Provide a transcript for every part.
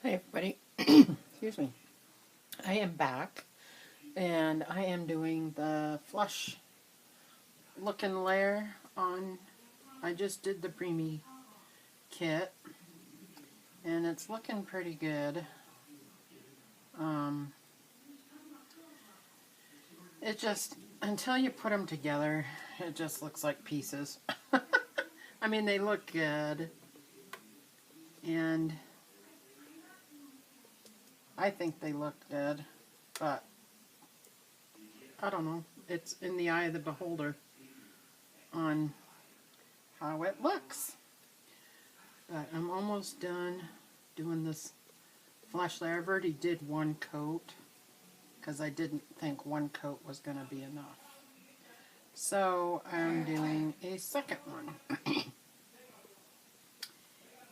Hi everybody, excuse me. I am back and I am doing the flush looking layer on, I just did the preemie kit and it's looking pretty good. It just, until you put them together, it just looks like pieces. I mean, they look good and I think they look good, but I don't know. It's in the eye of the beholder on how it looks. But I'm almost done doing this flush layer. I've already did one coat because I didn't think one coat was going to be enough. So I'm doing a second one.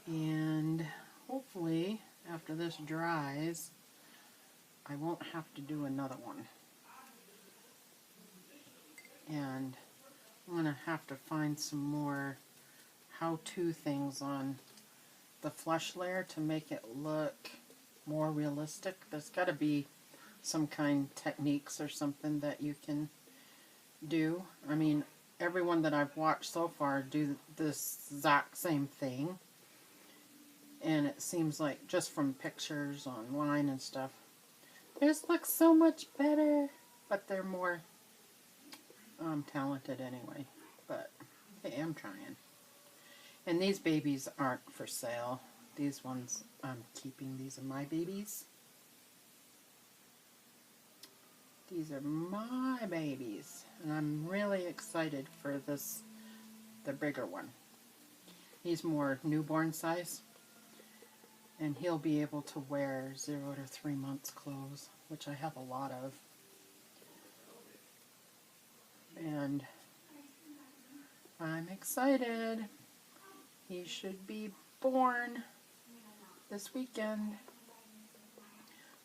And hopefully after this dries, I won't have to do another one. And I'm going to have to find some more how-to things on the flush layer to make it look more realistic. There's got to be some kind of techniques or something that you can do. I mean, everyone that I've watched so far do this exact same thing. And it seems like just from pictures online and stuff, theirs looks so much better. But they're more talented anyway. But hey, I'm trying. And these babies aren't for sale. These ones I'm keeping. These are my babies. These are my babies. And I'm really excited for this, the bigger one. He's more newborn size. And he'll be able to wear 0 to 3 months clothes, which I have a lot of. And I'm excited. He should be born this weekend.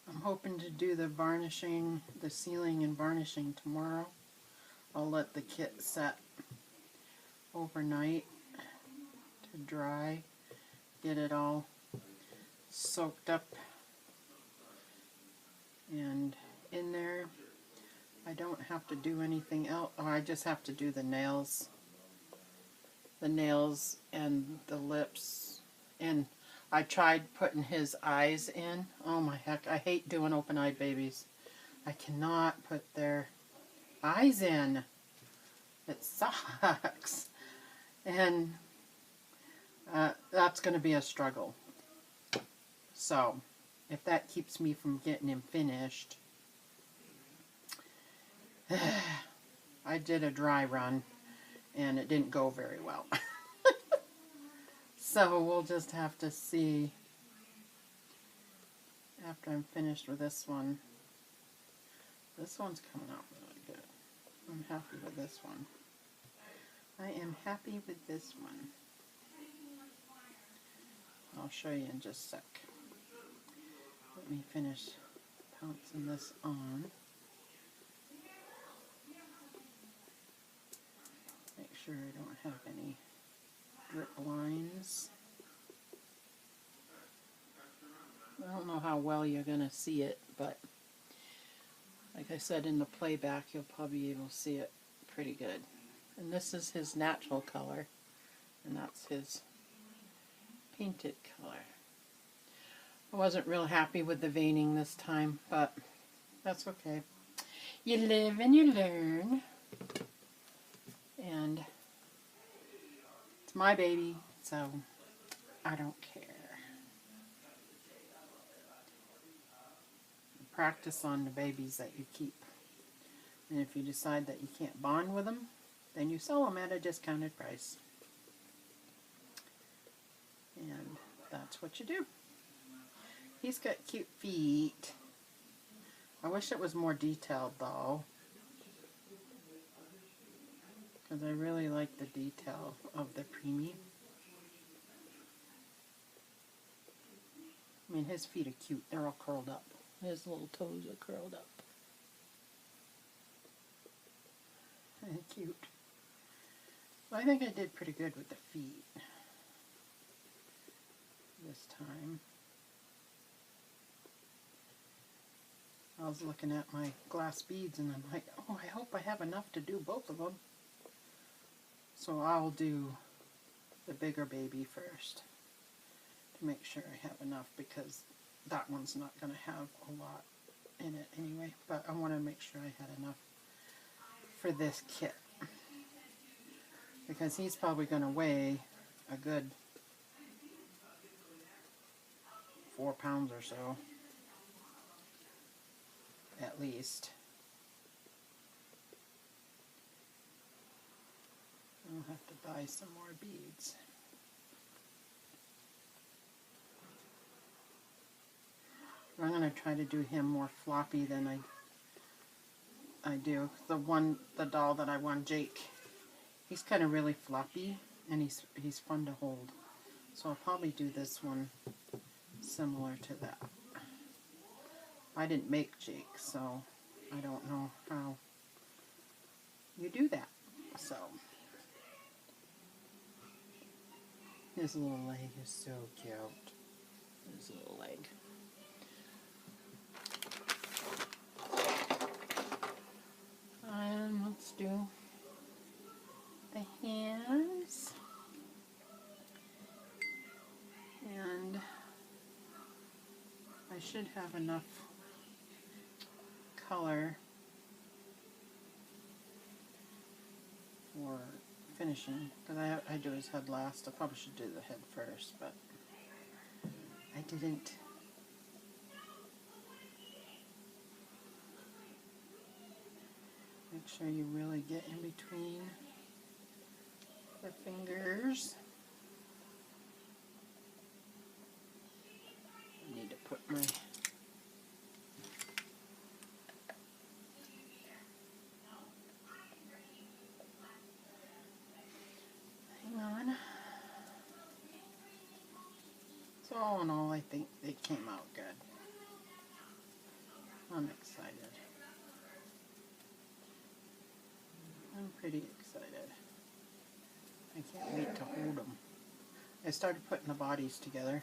I'm hoping to do the varnishing, the sealing and varnishing tomorrow. I'll let the kit set overnight to dry, get it all soaked up and in there. I don't have to do anything else. Oh, I just have to do the nails and the lips. And I tried putting his eyes in. Oh my heck, I hate doing open-eyed babies. I cannot put their eyes in. It sucks. And that's going to be a struggle. So, if that keeps me from getting him finished, I did a dry run and it didn't go very well. So we'll just have to see after I'm finished with this one. This one's coming out really good. I'm happy with this one. I am happy with this one. I'll show you in just a sec. Let me finish pouncing this on. Make sure I don't have any drip lines. I don't know how well you're going to see it, but like I said in the playback, you'll probably be able to see it pretty good. And this is his natural color, and that's his painted color. I wasn't real happy with the veining this time, but that's okay. You live and you learn. And it's my baby, so I don't care. Practice on the babies that you keep. And if you decide that you can't bond with them, then you sell them at a discounted price. And that's what you do. He's got cute feet. I wish it was more detailed though, because I really like the detail of the preemie. I mean, his feet are cute. They're all curled up. His little toes are curled up. Cute. Well, I think I did pretty good with the feet this time. I was looking at my glass beads and I'm like, oh, I hope I have enough to do both of them. So I'll do the bigger baby first to make sure I have enough, because that one's not going to have a lot in it anyway. But I want to make sure I had enough for this kit, because he's probably going to weigh a good 4 pounds or so, at least. I'll have to buy some more beads. I'm going to try to do him more floppy than I do. The doll that I won, Jake, he's kind of really floppy, and he's fun to hold. So I'll probably do this one similar to that. I didn't make Jake, so I don't know how you do that. So his little leg is so cute. His little leg. And let's do the hands. And I should have enough color for finishing, because I do his head last. I probably should do the head first, but I didn't. Make sure you really get in between the fingers. I need to put my So all in all, I think they came out good. I'm excited. I'm pretty excited. I can't wait to hold them. I started putting the bodies together,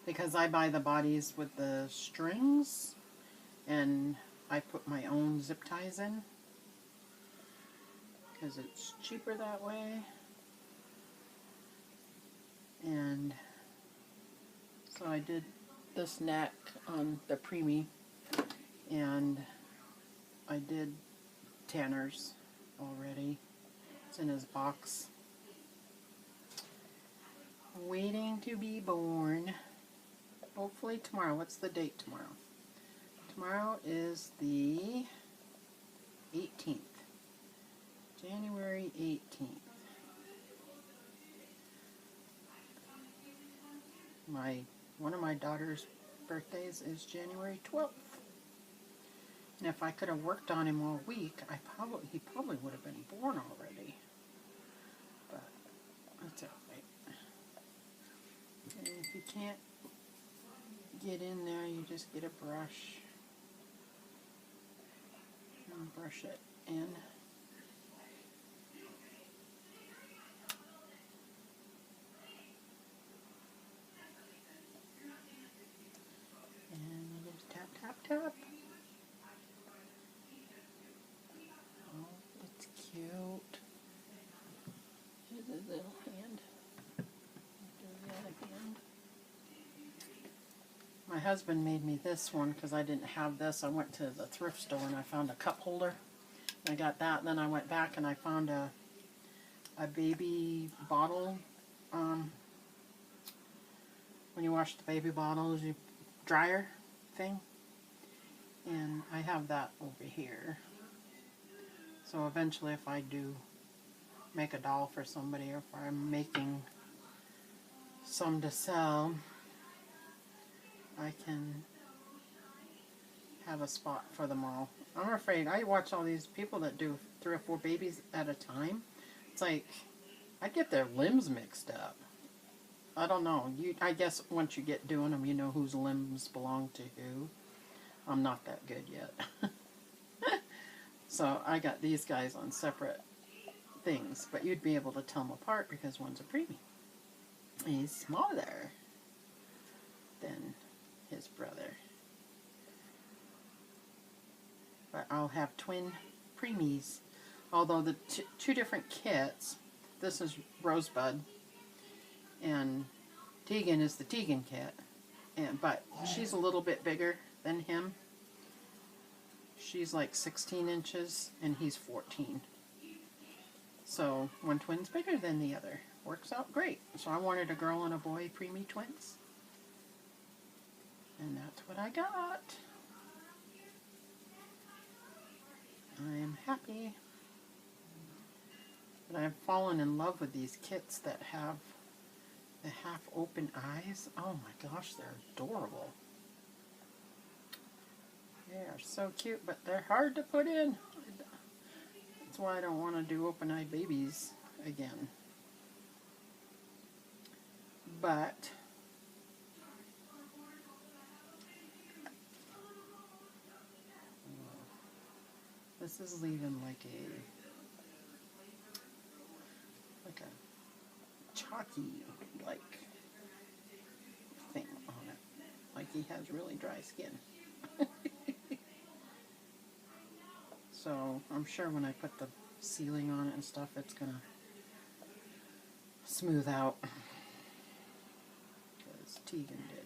because I buy the bodies with the strings, and I put my own zip ties in, because it's cheaper that way. And so I did this neck on the preemie, and I did Tanner's already. It's in his box, waiting to be born. Hopefully tomorrow. What's the date tomorrow? Tomorrow is the 18th. January 18th. One of my daughter's birthdays is January 12th. And if I could have worked on him all week, he probably would have been born already. But that's alright. And if you can't get in there, you just get a brush and brush it in. And you just tap, tap, tap. Oh, it's cute. Here's his little hand. Here's the other hand. My husband made me this one because I didn't have this. I went to the thrift store and I found a cup holder. I got that, and then I went back and I found a baby bottle. When you wash the baby bottles, you dryer thing. And I have that over here. So eventually, if I do make a doll for somebody, or if I'm making some to sell, I can have a spot for them all. I'm afraid, I watch all these people that do 3 or 4 babies at a time. It's like, I get their limbs mixed up. I don't know. I guess once you get doing them, you know whose limbs belong to who. I'm not that good yet. So I got these guys on separate things, but you'd be able to tell them apart because one's a preemie. He's smaller than his brother. I'll have twin preemies. Although the two different kits, this is Rosebud, and Tegan is the Tegan kit, but she's a little bit bigger than him. She's like 16 inches, and he's 14. So one twin's bigger than the other. Works out great. So I wanted a girl and a boy preemie twins. And that's what I got. I am happy. But I've fallen in love with these kits that have the half-open eyes. Oh my gosh, they're adorable. They are so cute, but they're hard to put in. That's why I don't want to do open-eyed babies again. But this is leaving like a chalky like thing on it. Like he has really dry skin. So I'm sure when I put the sealing on it and stuff, it's gonna smooth out. Because Tegan did.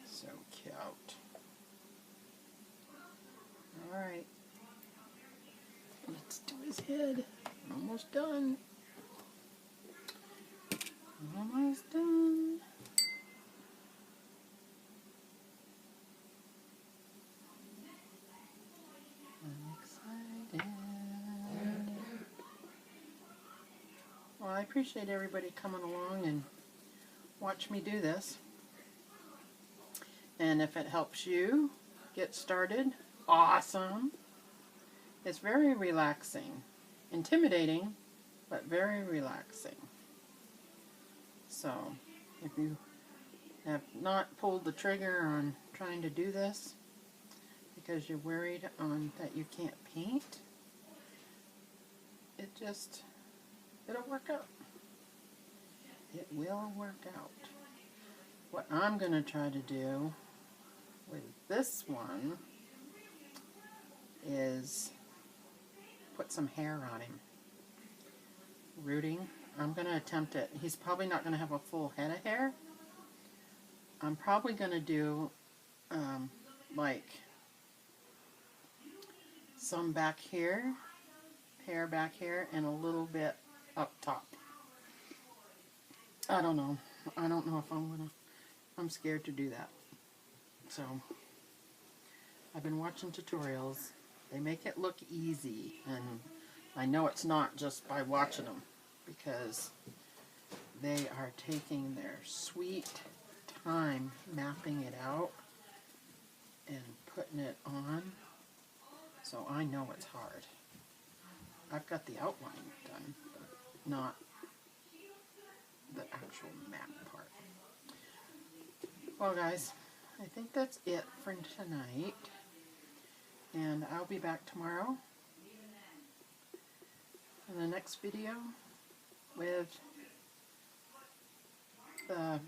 So cute. Alright. Let's do his head. Almost done. Almost done. I'm excited. Well, I appreciate everybody coming along and watch me do this. And if it helps you get started, awesome. It's very relaxing. Intimidating, but very relaxing. So, if you have not pulled the trigger on trying to do this because you're worried that you can't paint, it'll work out. It will work out. What I'm going to try to do with this one is put some hair on him. Rooting. I'm going to attempt it. He's probably not going to have a full head of hair. I'm probably going to do like some back here, hair back here, and a little bit up top. I don't know. I don't know if I'm scared to do that. So, I've been watching tutorials. They make it look easy, and I know it's not just by watching them, because they are taking their sweet time mapping it out and putting it on. So I know it's hard. I've got the outline done, but not the actual map part. Well, guys, I think that's it for tonight. And I'll be back tomorrow in the next video with the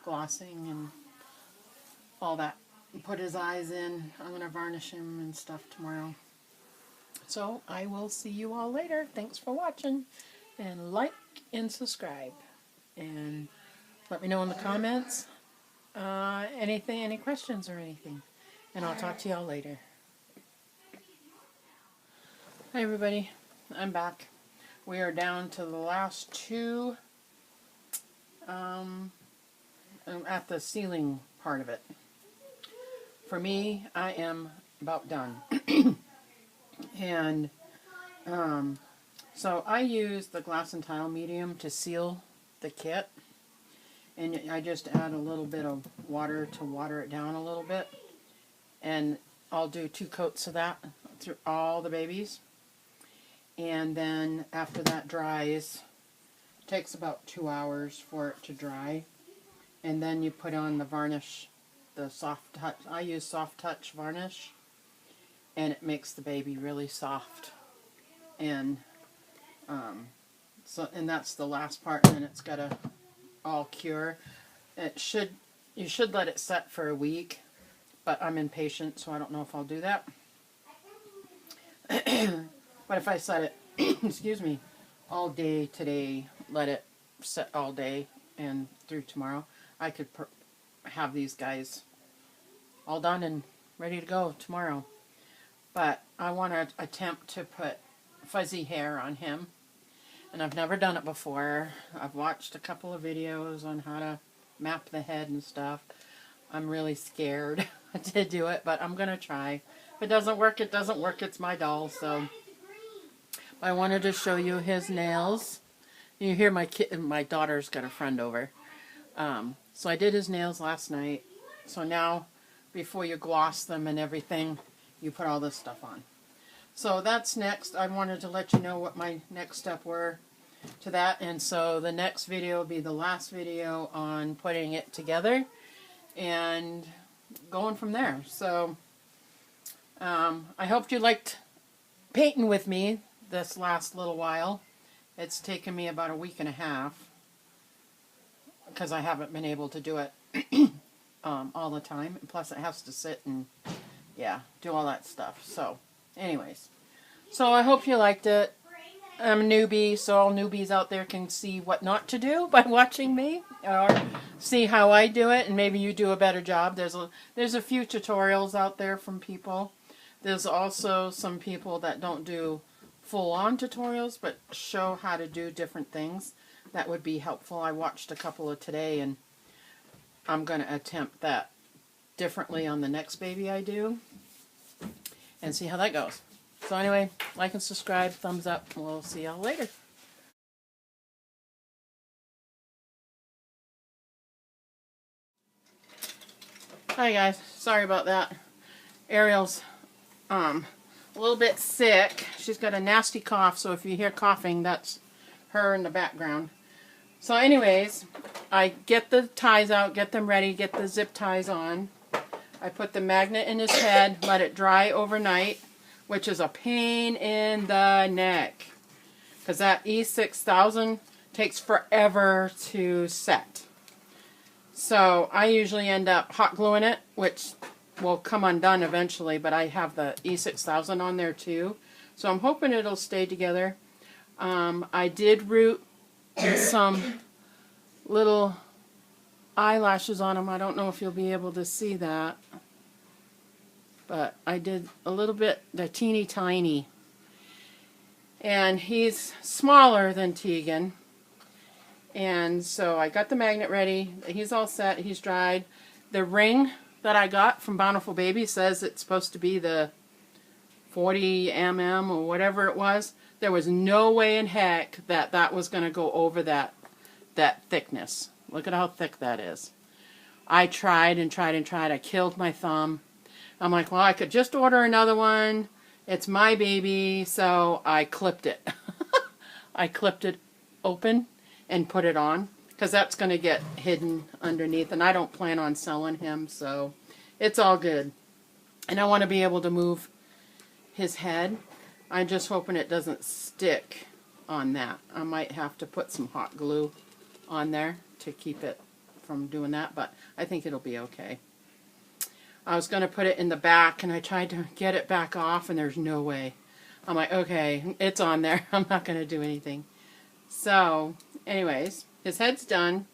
glossing and all that. Put his eyes in. I'm going to varnish him and stuff tomorrow. So I will see you all later. Thanks for watching. And like and subscribe. And let me know in the comments any questions or anything. And I'll talk to y'all later. Hi everybody. I'm back. We are down to the last two at the ceiling part of it. For me, I am about done. And so I use the glass and tile medium to seal the kit. And I just add a little bit of water to water it down a little bit. And I'll do 2 coats of that through all the babies. And then after that dries, it takes about 2 hours for it to dry. And then you put on the varnish, the soft touch. I use soft touch varnish, and it makes the baby really soft. And and that's the last part, and then it's got to all cure. You should let it set for a week, but I'm impatient, so I don't know if I'll do that. But if I set it, excuse me, all day today, let it set all day and through tomorrow, I could have these guys all done and ready to go tomorrow. But I want to attempt to put fuzzy hair on him. And I've never done it before. I've watched a couple of videos on how to map the head and stuff. I'm really scared to do it, but I'm going to try. If it doesn't work, it doesn't work. It's my doll, so. I wanted to show you his nails. You hear my daughter's got a friend over. So I did his nails last night. So now, before you gloss them and everything, you put all this stuff on. So that's next. I wanted to let you know what my next step were to that. And so the next video will be the last video on putting it together and going from there. So I hope you liked painting with me this last little while. It's taken me about a week and a half because I haven't been able to do it all the time. And plus it has to sit and, yeah, do all that stuff. So, anyways. So I hope you liked it. I'm a newbie, so all newbies out there can see what not to do by watching me. Or see how I do it, and maybe you do a better job. There's a few tutorials out there from people. There's also some people that don't do full-on tutorials, but show how to do different things. That would be helpful. I watched a couple of today, and I'm going to attempt that differently on the next baby I do and see how that goes. So anyway, like and subscribe, thumbs up, and we'll see y'all later. Hi guys, sorry about that. Ariel's a little bit sick. She's got a nasty cough, so if you hear coughing, that's her in the background. So anyways, I get the ties out, get them ready, get the zip ties on. I put the magnet in his head, let it dry overnight, which is a pain in the neck. Because that E6000 takes forever to set. So I usually end up hot gluing it, which will come undone eventually, but I have the E6000 on there too. So I'm hoping it'll stay together. I did root some little eyelashes on him. I don't know if you'll be able to see that. But I did a little bit, they're teeny tiny. And he's smaller than Tegan. And so I got the magnet ready. He's all set. He's dried. The ring that I got from Bountiful Baby says it's supposed to be the 40 mm or whatever it was. There was no way in heck that that was going to go over that thickness. Look at how thick that is. I tried and tried and tried. I killed my thumb. I'm like, well, I could just order another one. It's my baby, so I clipped it. I clipped it open and put it on because that's going to get hidden underneath, and I don't plan on selling him, so it's all good. And I want to be able to move his head. I'm just hoping it doesn't stick on that. I might have to put some hot glue on there to keep it from doing that, but I think it'll be okay. I was going to put it in the back, and I tried to get it back off, and there's no way. I'm like, okay, it's on there. I'm not going to do anything. So, anyways, his head's done.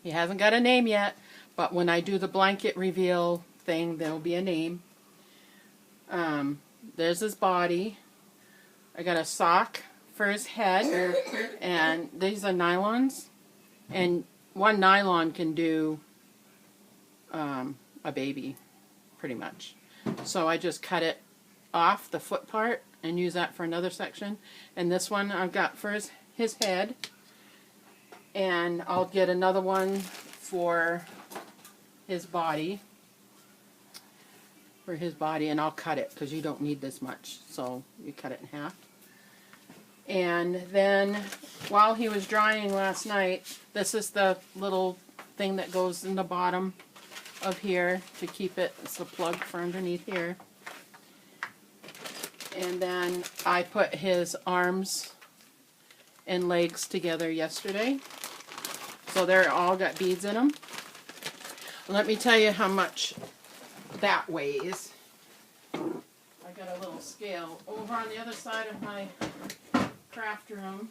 He hasn't got a name yet, but when I do the blanket reveal thing, there'll be a name. There's his body. I got a sock for his head, and these are nylons, and one nylon can do a baby, pretty much. So I just cut it off the foot part and use that for another section. And this one I've got for his head, and I'll get another one for his body. And I'll cut it because you don't need this much, so you cut it in half. And then while he was drying last night, this is the little thing that goes in the bottom of here to keep it. It's the plug for underneath here. And then I put his arms and legs together yesterday, so they're all got beads in them. Let me tell you how much that weighs. I got a little scale over on the other side of my craft room.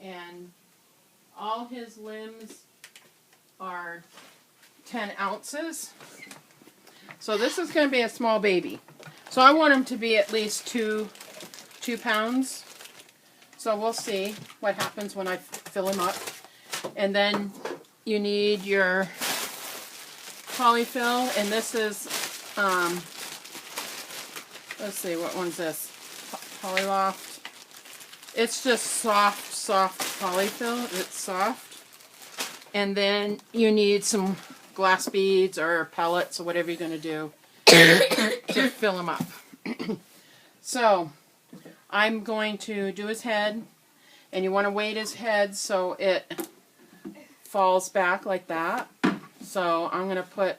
And all his limbs are 10 ounces. So this is going to be a small baby. So I want him to be at least 2 pounds. So we'll see what happens when I fill him up. And then you need your polyfill, and this is, let's see, what one's this? Polyloft. It's just soft polyfill. It's soft. And then you need some glass beads or pellets or whatever you're going to do to fill them up. So I'm going to do his head, and you want to weight his head so it falls back like that. So I'm going to put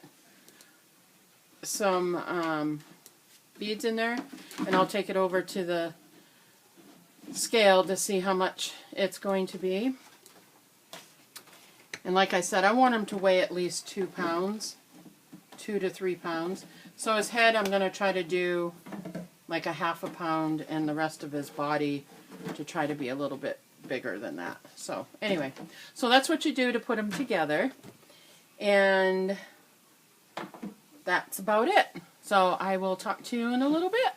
some beads in there, and I'll take it over to the scale to see how much it's going to be. And like I said, I want him to weigh at least 2 pounds, 2 to 3 pounds. So his head, I'm going to try to do like a ½ pound, and the rest of his body to try to be a little bit bigger than that. So anyway, so that's what you do to put them together. And that's about it. So I will talk to you in a little bit.